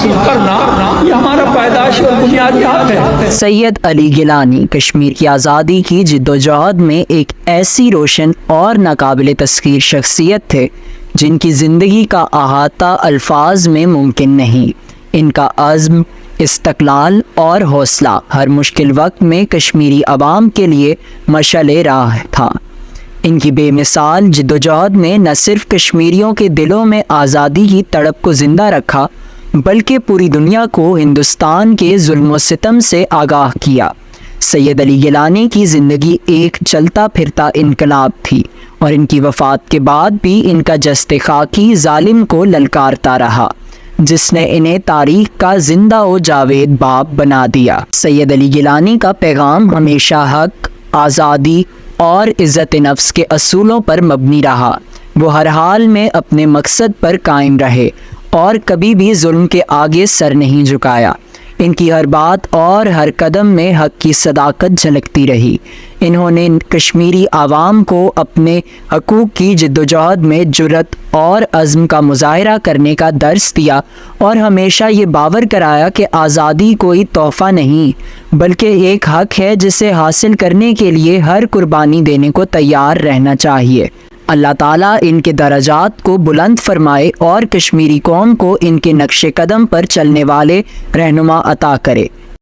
حاصل کرنا یہ ہمارا پیدائش اور بنیادی حق ہے۔ سید علی گیلانی کشمیر کی آزادی کی جدوجہد میں ایک ایسی روشن اور ناقابل تذکیر شخصیت تھے جن کی زندگی کا احاطہ الفاظ میں ممکن نہیں۔ ان کا عزم، استقلال اور حوصلہ ہر مشکل وقت میں کشمیری عوام کے لیے مشعل راہ تھا۔ ان کی بے مثال جدوجہد نے نہ صرف کشمیریوں کے دلوں میں آزادی کی تڑپ کو زندہ رکھا بلکہ پوری دنیا کو ہندوستان کے ظلم و ستم سے آگاہ کیا۔ سید علی گیلانی کی زندگی ایک چلتا پھرتا انقلاب تھی اور ان کی وفات کے بعد بھی ان کا جسد خاکی ظالم کو للکارتا رہا، جس نے انہیں تاریخ کا زندہ و جاوید باب بنا دیا۔ سید علی گیلانی کا پیغام ہمیشہ حق، آزادی اور عزت نفس کے اصولوں پر مبنی رہا۔ وہ ہر حال میں اپنے مقصد پر قائم رہے اور کبھی بھی ظلم کے آگے سر نہیں جھکایا۔ ان کی ہر بات اور ہر قدم میں حق کی صداقت جھلکتی رہی۔ انہوں نے کشمیری عوام کو اپنے حقوق کی جدوجہد میں جرأت اور عزم کا مظاہرہ کرنے کا درس دیا اور ہمیشہ یہ باور کرایا کہ آزادی کوئی تحفہ نہیں بلکہ ایک حق ہے جسے حاصل کرنے کے لیے ہر قربانی دینے کو تیار رہنا چاہیے۔ اللہ تعالیٰ ان کے درجات کو بلند فرمائے اور کشمیری قوم کو ان کے نقش قدم پر چلنے والے رہنما عطا کرے۔